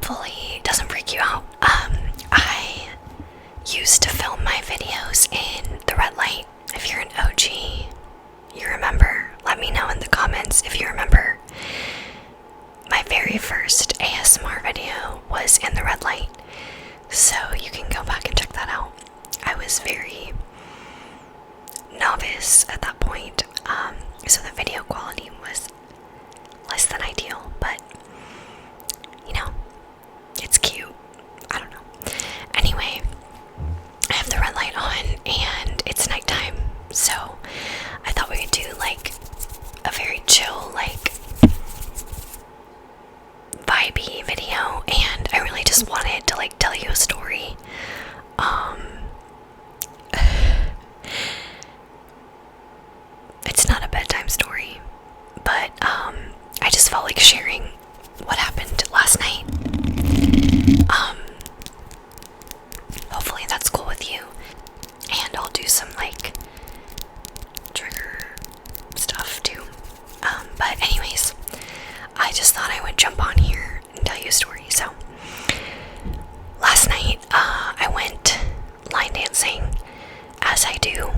hopefully it doesn't freak you out. I used to film my videos in the red light. If you're an OG, you remember. Let me know in the comments if you remember. My very first ASMR video was in the red light, so you can go back and check that out. I was very novice at that point, so the video quality was less than ideal, but you know, it's cute. I don't know. Anyway, I have the red light on and it's nighttime, so I thought we could do like a very chill, like vibey video, and I really just wanted to like tell you a story. It's not a bedtime story, but I just felt like sharing what happened last night. Hopefully that's cool with you, and I'll do some like trigger stuff too. But anyways, I just thought I would jump on here and tell you a story. So last night I went line dancing, as I do,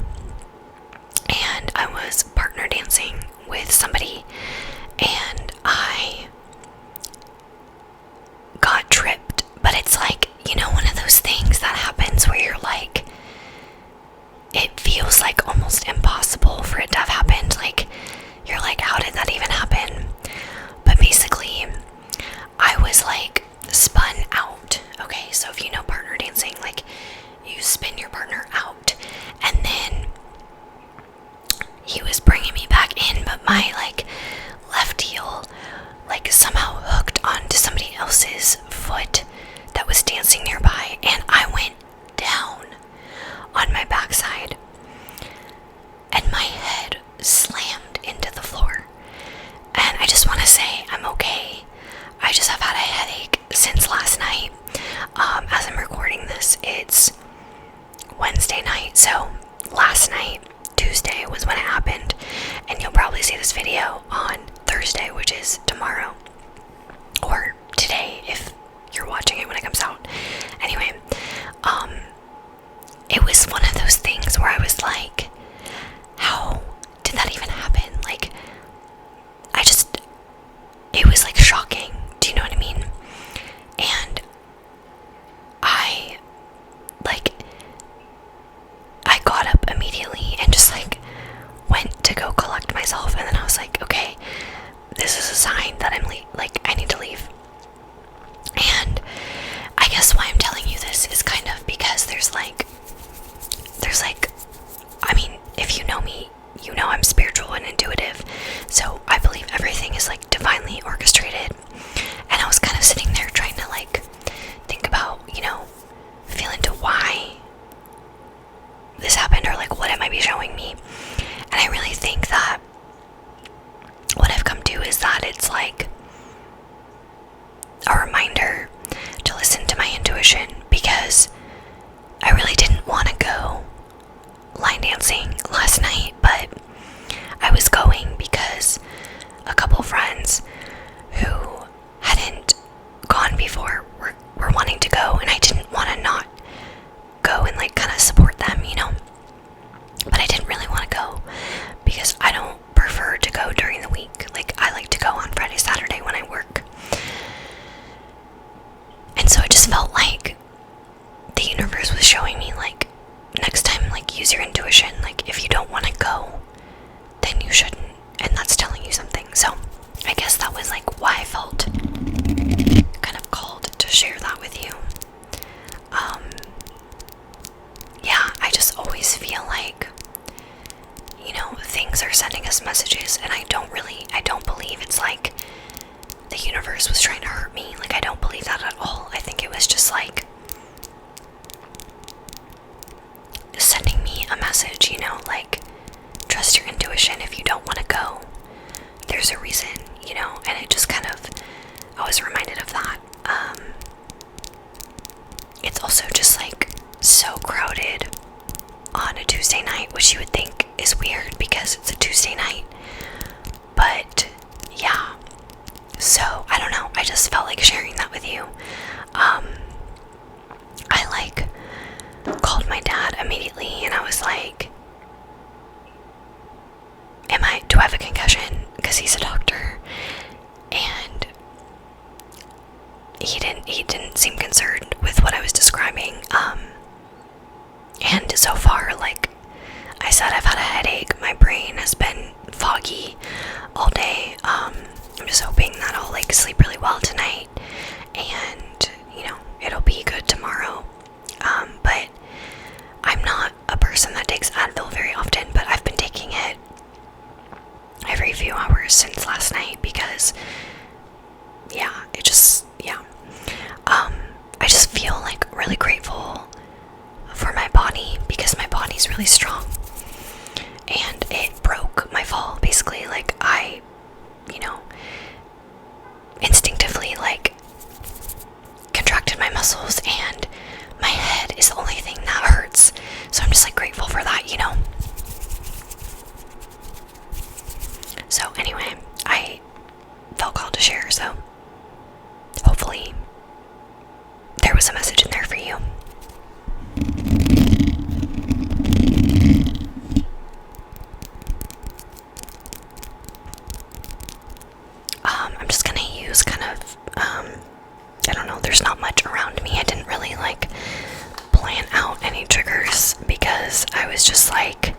and I was partner dancing with somebody, and I got tripped. But it's like, you know, one of those things that happens where you're like, it feels like almost impossible for it to have happened. Like, you're like, how did that even happen? But basically, I was like spun out. Okay, so if you know partner dancing, like you spin your partner out, and then he was bringing me back in, but my like left heel like somehow hooked onto somebody else's foot that was dancing nearby, and I went down on my backside and my head slammed into the floor. And I just want to say I'm okay. I just have had a headache since last night. As I'm recording this, it's Wednesday night, so last night, Tuesday, was when it happened, and you'll probably see this video on Thursday, which is tomorrow, or today if you're watching it when it comes out. Anyway, it was one of those things where I was like, how did that even happen? Like, it was like shocking. Do you know what I mean? And I got up immediately and just like went to go collect myself, and then I was like, okay, this is a sign that I need to leave. And I guess why I'm telling you this is kind of because there's like, I mean, if you know me, you know I'm spiritual and intuitive, so I believe everything is like divinely orchestrated. And I was kind of sitting there trying to like think about, you know, feel into why this happened, or like what it might be showing me. And I really think that what I've come to is that it's like a reminder to listen to my intuition, because I really didn't want to go line dancing last night, but I was going because a couple friends who hadn't gone before were wanting to go, and I didn't want to not go and like kind of support them, you know. But I didn't really want to go because I don't prefer to go during the week. Like, I like to go on Friday, Saturday when I work. And so it just felt like the universe was showing me, like, next time, like, use your intuition. Like, if you don't want to go, then you shouldn't. And that's telling you something. So I guess that was like why I felt kind of called to share that with you. Yeah, I just always feel like, you know, things are sending us messages, and I don't believe it's like the universe was trying to hurt me. Like, I don't believe that at all. I think it was just like sending me a message, you know, like, trust your intuition. If you don't want to go, there's a reason, you know. And it just kind of, I was reminded of that. It's also just like so crowded on a Tuesday night, which you would think is weird because it's a Tuesday night, but yeah. So I don't know, I just felt like sharing that with you. immediately, and I was like, do I have a concussion? Because he's a doctor, and he didn't seem concerned with what I was describing. And so far, like I said, I've had a headache. My brain has been foggy all day. I'm just hoping that I'll like sleep really well tonight, and it'll be good tomorrow. But I'm not a person that takes Advil very often, but I've been taking it every few hours since last night because I just feel like really grateful for my body because my body's really strong, and it broke my fall basically. Like I instinctively like contracted my muscles, and my head is the only thing that hurts, so I'm just like grateful for that. So anyway, I felt called to share, so hopefully there was a message in there for you. I'm just gonna use kind of, I don't know, there's not much around me. I didn't really like plan out any triggers because I was just like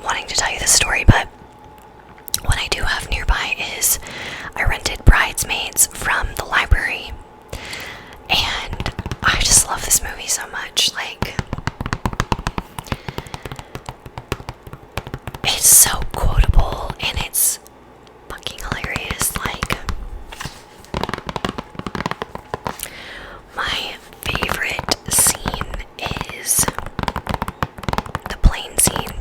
wanting to tell you this story, but what I do have nearby is I rented Bridesmaids from the library, and I just love this movie so much. Like, it's so quotable and it's fucking hilarious. Like, my favorite scene is the plane scene.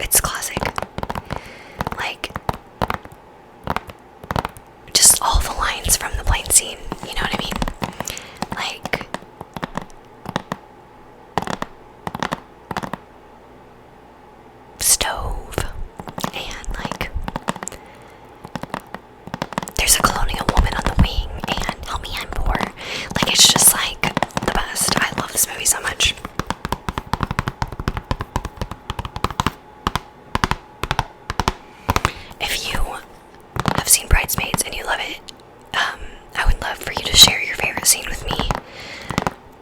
It's classic. Like, just all the lines from the plane scene, you know what I mean? Like, stove, and like, there's a colonial woman on the wing, and help me, I'm poor. Like, it's just like the best. I love this movie so much. If you have seen Bridesmaids and you love it, I would love for you to share your favorite scene with me.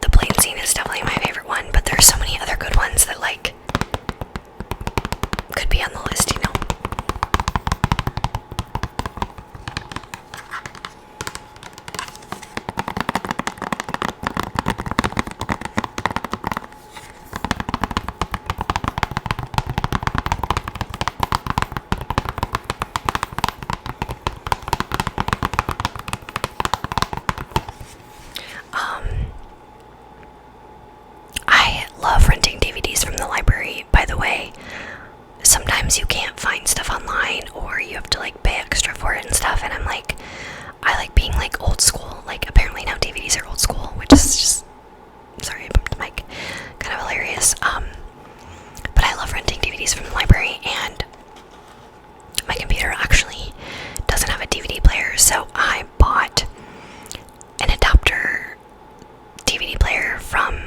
The plane scene is definitely my favorite one, but there's so many other good ones that like could be on the list, I love renting DVDs from the library, by the way. Sometimes you can't find stuff online, or you have to like pay extra for it and stuff, and I like being like old school. Like, apparently now DVDs are old school, which is just, sorry, I bumped the mic, kind of hilarious. But I love renting DVDs from the library, and my computer actually doesn't have a DVD player, so I bought an adapter DVD player from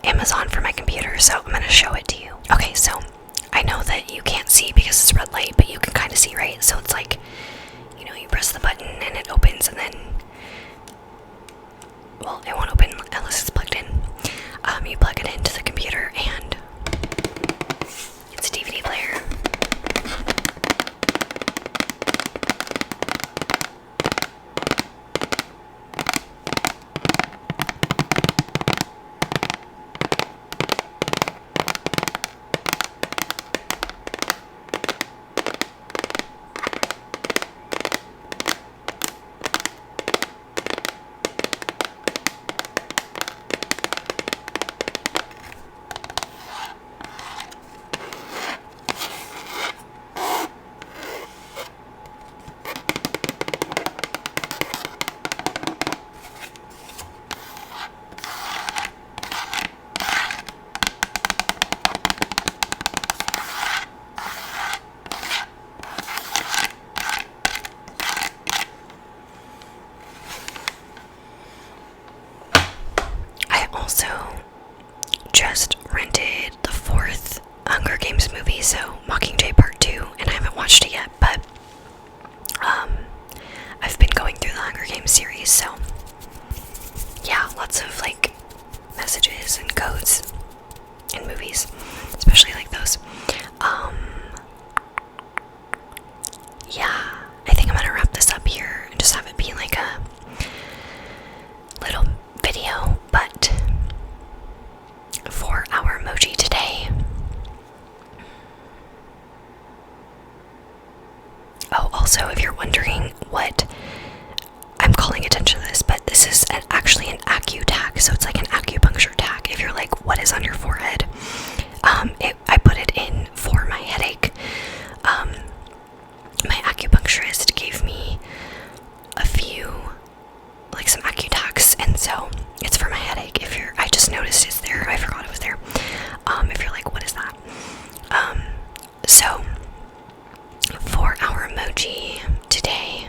Amazon for my computer, so I'm gonna show it to you. Okay, so I know that you can't see because it's red light, but you can kind of see, right? So it's like, you press the button and it opens, and then, well, it won't open unless it's plugged in. You plug it into the computer, and it's a DVD player. series. So yeah, lots of like messages and codes in movies, especially like those. Yeah, I think I'm gonna wrap this up here and just have it be like a little video. But for our emoji today, oh, also, if you're wondering what I'm calling attention to this, but this is actually an acu-tack, so it's like an acupuncture tack. If you're like, what is on your forehead? I put it in for my headache. My acupuncturist gave me a few, like some acu-tacks, and so it's for my headache. I just noticed it's there. I forgot it was there. If you're like, what is that? So for our emoji today,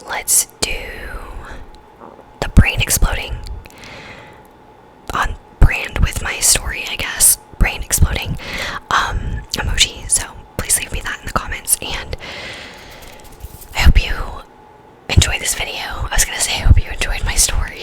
let's do the brain exploding, on brand with my story, I guess. Brain exploding emoji. So please leave me that in the comments, and I hope you enjoy this video. I was gonna say I hope you enjoyed my story.